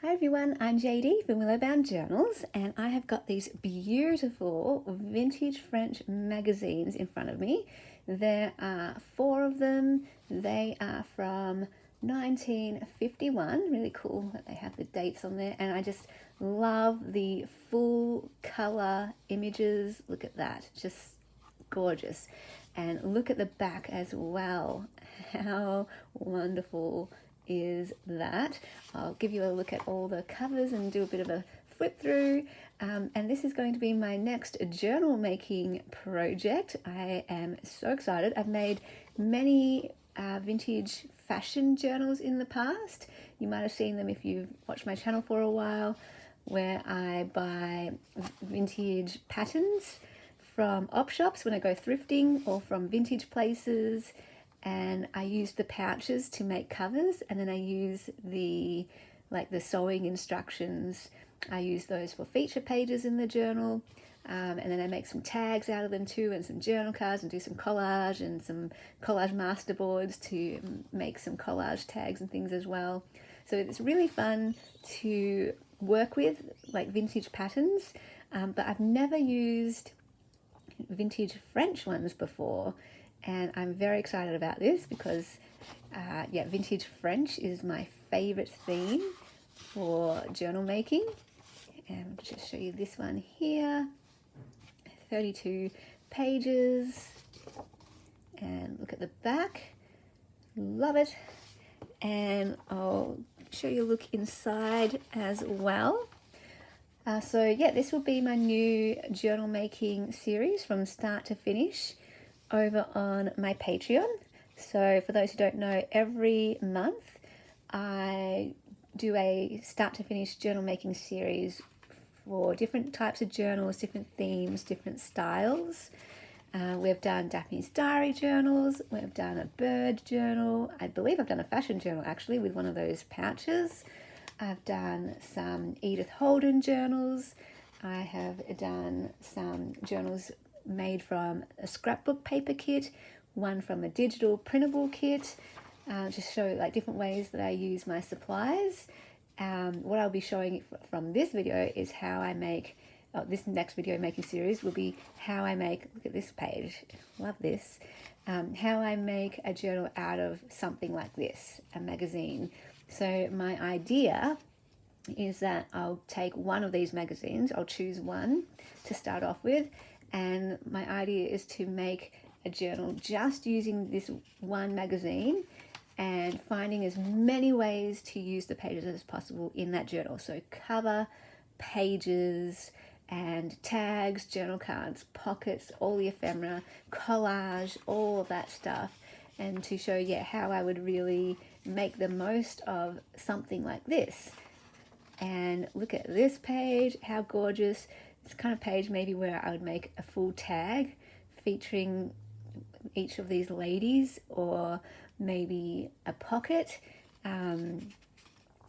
Hi everyone, I'm JD from Willowbound Journals, and I have got these beautiful vintage French magazines in front of me. There are four of them. They are from 1951. Really cool that they have the dates on there, and I just love the full color images. Look at that, just gorgeous. And look at the back as well. How wonderful is that? I'll give you a look at all the covers and do a bit of a flip through. And this is going to be my next journal making project. I am so excited. I've made many vintage fashion journals in the past. You might have seen them if you've watched my channel for a while, where I buy vintage patterns from op shops when I go thrifting, or from vintage places, and I use the pouches to make covers, and then I use the sewing instructions. I use those for feature pages in the journal, and then I make some tags out of them too, and some journal cards, and do some collage and some collage masterboards to make some collage tags and things as well. So it's really fun to work with, like vintage patterns, but I've never used vintage French ones before, and I'm very excited about this because vintage French is my favorite theme for journal making. And I'll just show you this one here, 32 pages, and look at the back, love it. And I'll show you a look inside as well. This will be my new journal making series from start to finish over on my Patreon. So for those who don't know, every month I do a start to finish journal making series for different types of journals, different themes, different styles. We've done Daphne's Diary journals, we've done a bird journal, I believe I've done a fashion journal actually with one of those pouches. I've done some Edith Holden journals. I have done some journals made from a scrapbook paper kit, one from a digital printable kit, just show like different ways that I use my supplies. What I'll be showing from this video is how I make, this next video making series will be how I make, look at this page, love this, how I make a journal out of something like this, a magazine. So my idea is that I'll take one of these magazines, I'll choose one to start off with, and my idea is to make a journal just using this one magazine and finding as many ways to use the pages as possible in that journal. So cover, pages, and tags, journal cards, pockets, all the ephemera, collage, all of that stuff, and to show how I would really make the most of something like this. And look at this page, how gorgeous. It's kind of page maybe where I would make a full tag featuring each of these ladies, or maybe a pocket.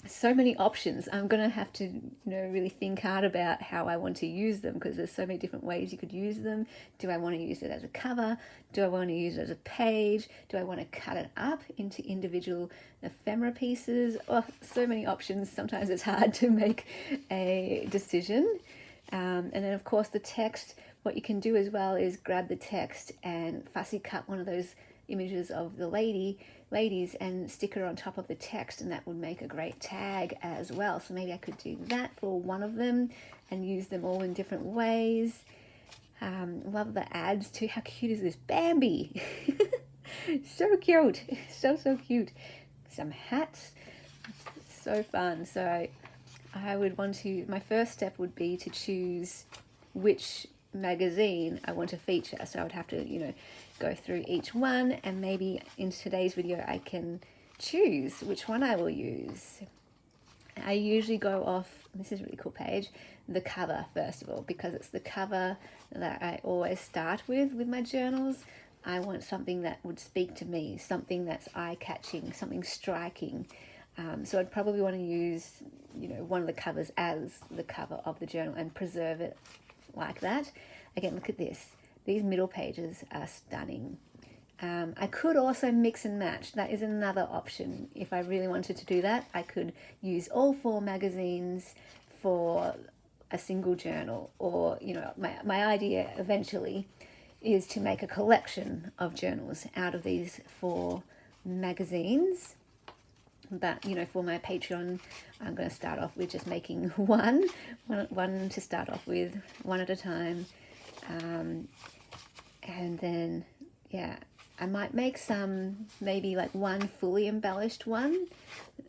So many options. I'm going to have to really think hard about how I want to use them, because there's so many different ways you could use them. Do I want to use it as a cover? Do I want to use it as a page? Do I want to cut it up into individual ephemera pieces? Oh, so many options. Sometimes it's hard to make a decision. And then of course the text, what you can do as well is grab the text and fussy cut one of those images of the ladies and stick her on top of the text, and that would make a great tag as well. So maybe I could do that for one of them and use them all in different ways. Love the ads too. How cute is this Bambi? So cute, so cute. Some hats, so fun. So I would want to, my first step would be to choose which magazine I want to feature. So I would have to go through each one, and maybe in today's video I can choose which one I will use. I usually go off, this is a really cool page, the cover first of all, because it's the cover that I always start with my journals. I want something that would speak to me, something that's eye-catching, something striking. So I'd probably want to use one of the covers as the cover of the journal and preserve it like that. Again, look at this. These middle pages are stunning. I could also mix and match. That is another option. If I really wanted to do that, I could use all 4 magazines for a single journal. Or, you know, my idea eventually is to make a collection of journals out of these 4 magazines. But, you know, for my Patreon, I'm going to start off with just making one to start off with, one at a time. And then, yeah, I might make some, maybe like one fully embellished one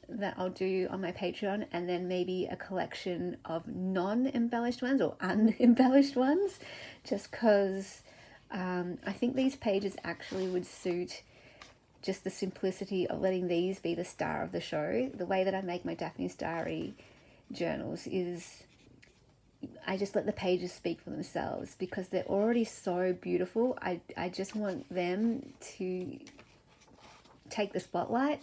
that I'll do on my Patreon, and then maybe a collection of non-embellished ones or unembellished ones, just because I think these pages actually would suit just the simplicity of letting these be the star of the show. The way that I make my Daphne's Diary journals is I just let the pages speak for themselves because they're already so beautiful. I just want them to take the spotlight,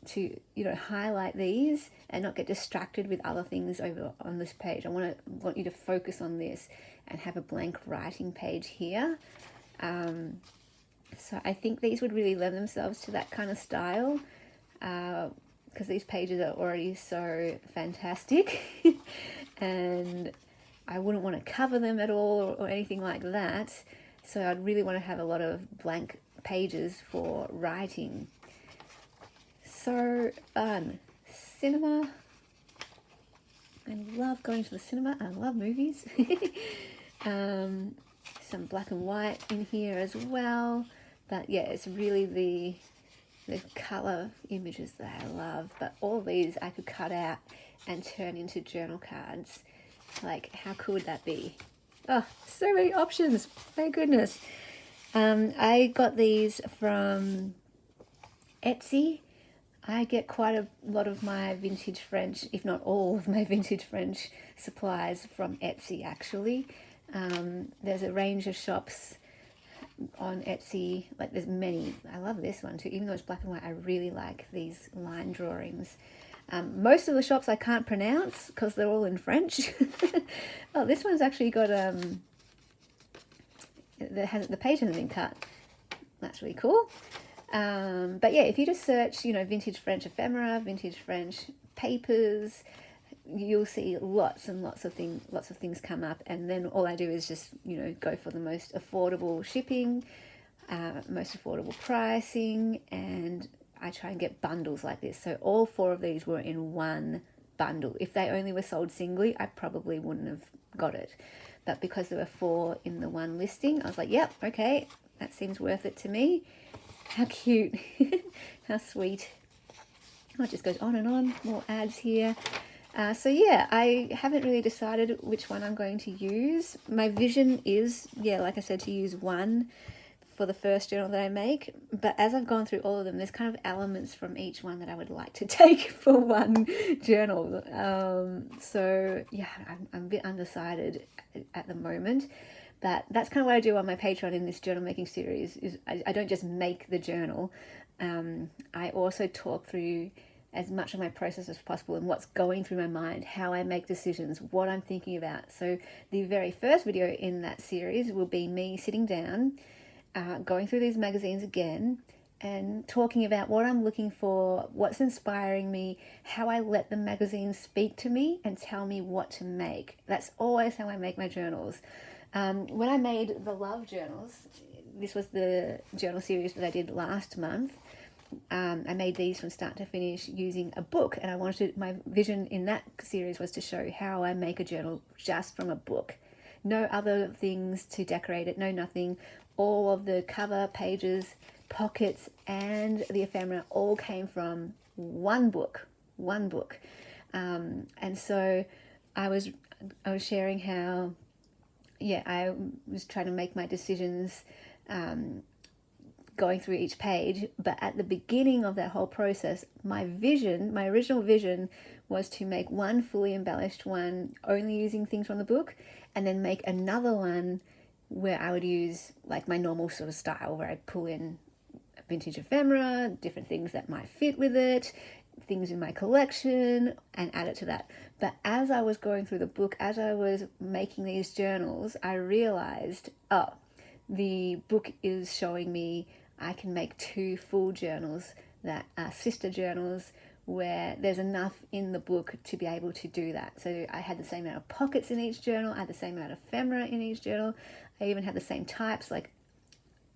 to, you know, highlight these and not get distracted with other things over on this page. I want you to focus on this and have a blank writing page here. So I think these would really lend themselves to that kind of style, because these pages are already so fantastic and I wouldn't want to cover them at all or anything like that. So I'd really want to have a lot of blank pages for writing. So fun. Cinema. I love going to the cinema. I love movies. Some black and white in here as well. But yeah, it's really the colour images that I love. But all these I could cut out and turn into journal cards. Like, how cool would that be? Oh, so many options. Thank goodness. I got these from Etsy. I get quite a lot of my vintage French, if not all of my vintage French supplies from Etsy, actually. There's a range of shops on Etsy. Like, there's many. I love this one too. Even though it's black and white, I really like these line drawings. Most of the shops I can't pronounce because they're all in French. Oh, this one's actually got the page hasn't been cut. That's really cool. But yeah, if you just search, you know, vintage French ephemera, vintage French papers, you'll see lots and lots of things come up. And then all I do is just, you know, go for the most affordable shipping, most affordable pricing, and I try and get bundles like this. So all 4 of these were in one bundle. If they only were sold singly, I probably wouldn't have got it. But because there were 4 in the one listing, I was like, yep, okay, that seems worth it to me. How cute. How sweet. Oh, it just goes on and on. More ads here. So yeah, I haven't really decided which one I'm going to use. My vision is, yeah, like I said, to use one for the first journal that I make. But as I've gone through all of them, there's kind of elements from each one that I would like to take for one journal. So yeah, I'm a bit undecided at the moment. But that's kind of what I do on my Patreon in this journal making series. Is I don't just make the journal. I also talk through as much of my process as possible and what's going through my mind, how I make decisions, what I'm thinking about. So the very first video in that series will be me sitting down, going through these magazines again and talking about what I'm looking for, what's inspiring me, how I let the magazines speak to me and tell me what to make. That's always how I make my journals. When I made the love journals, this was the journal series that I did last month. I made these from start to finish using a book, and my vision in that series was to show how I make a journal just from a book. No other things to decorate it, no nothing. All of the cover, pages, pockets, and the ephemera all came from one book. And so I was sharing how, yeah, I was trying to make my decisions going through each page, but at the beginning of that whole process, my original vision was to make one fully embellished one only using things from the book, and then make another one where I would use like my normal sort of style where I'd pull in vintage ephemera, different things that might fit with it, things in my collection, and add it to that. But as I was going through the book, as I was making these journals, I realized, the book is showing me I can make 2 full journals that are sister journals, where there's enough in the book to be able to do that. So I had the same amount of pockets in each journal, I had the same amount of ephemera in each journal, I even had the same types, like,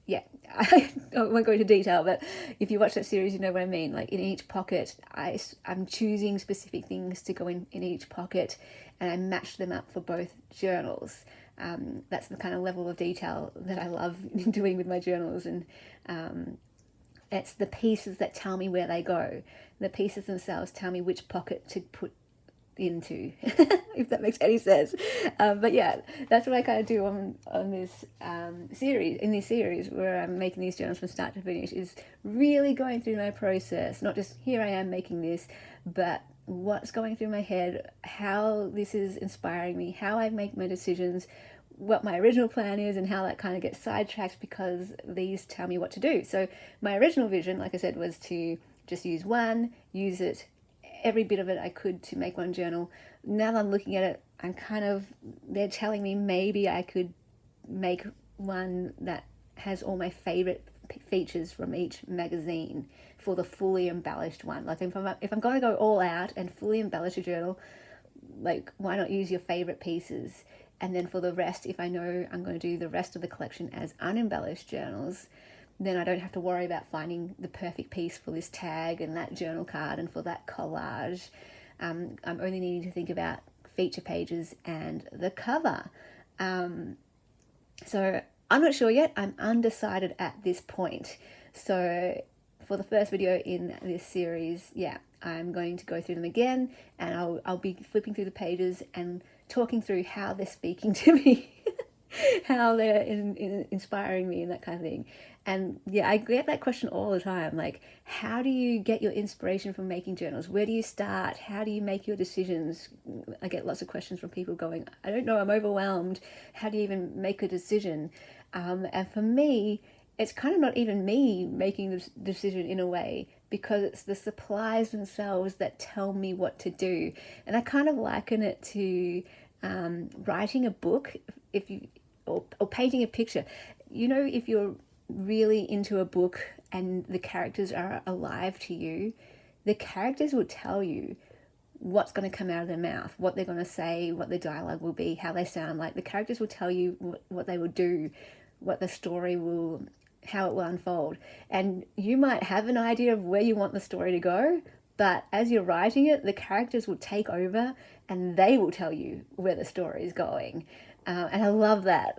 yeah, I won't go into detail, but if you watch that series, you know what I mean. Like, in each pocket, I'm choosing specific things to go in each pocket, and I match them up for both journals. That's the kind of level of detail that I love doing with my journals, and it's the pieces that tell me where they go. The pieces themselves tell me which pocket to put into, if that makes any sense. But yeah, that's what I kind of do on this series, in this series where I'm making these journals from start to finish, is really going through my process, not just here I am making this, but what's going through my head, how this is inspiring me, how I make my decisions, what my original plan is, and how that kind of gets sidetracked because these tell me what to do. So my original vision, like I said, was to just use it every bit of it I could to make one journal. Now that I'm looking at it, they're telling me maybe I could make one that has all my favorite features from each magazine for the fully embellished one. Like, if I'm going to go all out and fully embellish a journal, like, why not use your favorite pieces? And then for the rest, if I know I'm going to do the rest of the collection as unembellished journals, then I don't have to worry about finding the perfect piece for this tag and that journal card and for that collage. I'm only needing to think about feature pages and the cover. So I'm not sure yet. I'm undecided at this point. So for the first video in this series, yeah, I'm going to go through them again, and I'll be flipping through the pages and talking through how they're speaking to me, how they're inspiring me and that kind of thing. And yeah, I get that question all the time, like, how do you get your inspiration from making journals? Where do you start? How do you make your decisions? I get lots of questions from people going, I don't know, I'm overwhelmed. How do you even make a decision? And for me, it's kind of not even me making the decision in a way, because it's the supplies themselves that tell me what to do. And I kind of liken it to writing a book, or painting a picture. You know, if you're really into a book and the characters are alive to you, the characters will tell you what's going to come out of their mouth, what they're going to say, what the dialogue will be, how they sound. Like, the characters will tell you what they will do, what the story will, how it will unfold. And you might have an idea of where you want the story to go, but as you're writing it, the characters will take over and they will tell you where the story is going. And I love that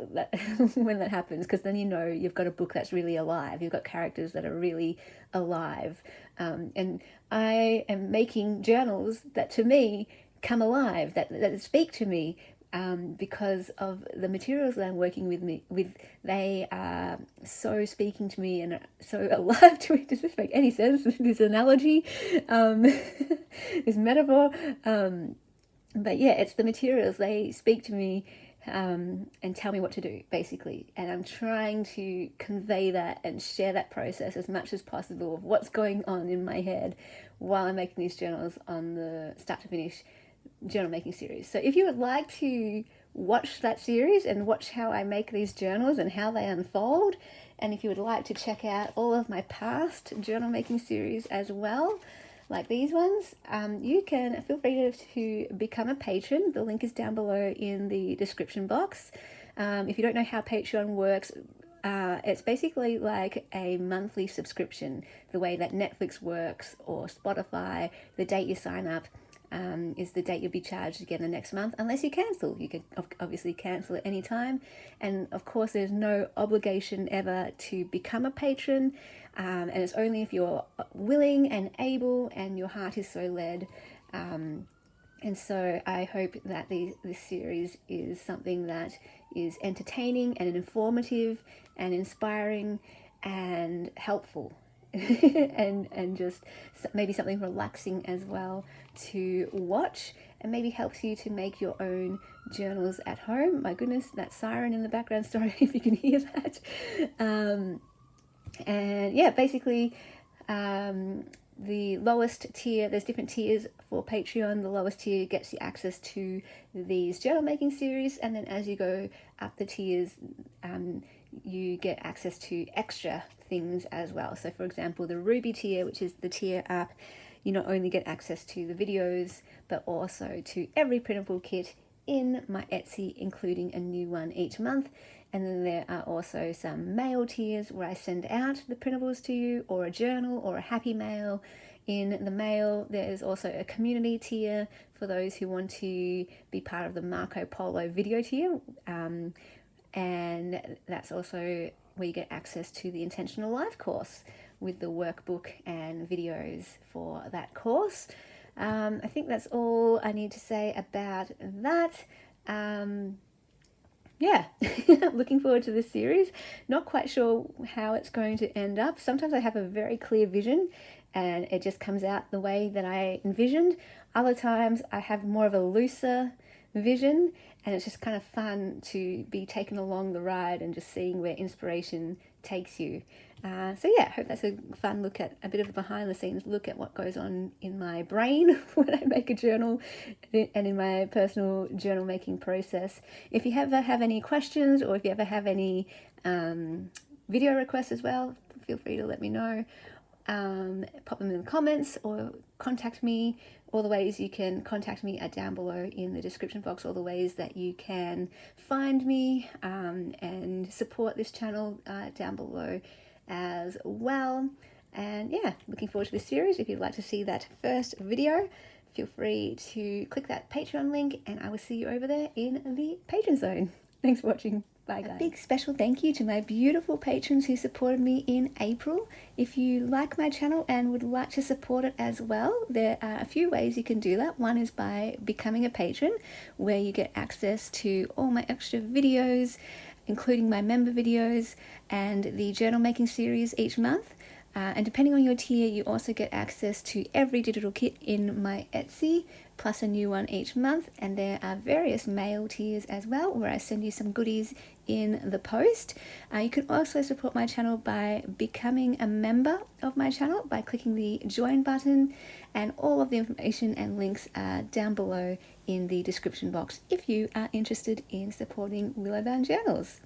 when that happens, because then you know you've got a book that's really alive. You've got characters that are really alive. And I am making journals that, to me, come alive, that speak to me, because of the materials that I'm working with. They are so speaking to me and are so alive to me. Does this make any sense? This analogy, this metaphor. But yeah, it's the materials. They speak to me and tell me what to do, basically. And I'm trying to convey that and share that process as much as possible of what's going on in my head while I'm making these journals on the start to finish journal making series. So if you would like to watch that series and watch how I make these journals and how they unfold, and if you would like to check out all of my past journal making series as well, like these ones, you can feel free to become a patron. The link is down below in the description box. If you don't know how Patreon works, it's basically like a monthly subscription, the way that Netflix works or Spotify. The date you sign up is the date you'll be charged again the next month, unless you cancel. You can obviously cancel at any time, and of course there's no obligation ever to become a patron, and it's only if you're willing and able and your heart is so led. And so I hope that this series is something that is entertaining and informative and inspiring and helpful. and just maybe something relaxing as well to watch, and maybe helps you to make your own journals at home. My goodness, that siren in the background, sorry if you can hear that. And yeah, basically the lowest tier, there's different tiers for Patreon. The lowest tier gets you access to these journal making series, and then as you go up the tiers, you get access to extra things as well. So for example, the Ruby tier, which is the tier app, you not only get access to the videos, but also to every printable kit in my Etsy, including a new one each month. And then there are also some mail tiers where I send out the printables to you, or a journal or a happy mail in the mail. There is also a community tier for those who want to be part of the Marco Polo video tier. And that's also where you get access to the Intentional Life course with the workbook and videos for that course. I think that's all I need to say about that. Yeah, looking forward to this series. Not quite sure how it's going to end up. Sometimes I have a very clear vision and it just comes out the way that I envisioned. Other times I have more of a looser vision, and it's just kind of fun to be taken along the ride and just seeing where inspiration takes you. So yeah, I hope that's a fun look at a bit of a behind the scenes look at what goes on in my brain when I make a journal and in my personal journal making process. If you ever have any questions, or if you ever have any video requests as well, feel free to let me know. Pop them in the comments or contact me. All the ways you can contact me are down below in the description box. All the ways that you can find me and support this channel down below as well. And yeah, looking forward to this series. If you'd like to see that first video, feel free to click that Patreon link, and I will see you over there in the Patreon zone. Thanks for watching. Bye guys. A big special thank you to my beautiful patrons who supported me in April. If you like my channel and would like to support it as well, there are a few ways you can do that. One is by becoming a patron, where you get access to all my extra videos, including my member videos and the journal making series each month. And depending on your tier, you also get access to every digital kit in my Etsy, plus a new one each month. And there are various mail tiers as well, where I send you some goodies in the post. You can also support my channel by becoming a member of my channel by clicking the join button, and all of the information and links are down below in the description box if you are interested in supporting Willowbound Journals.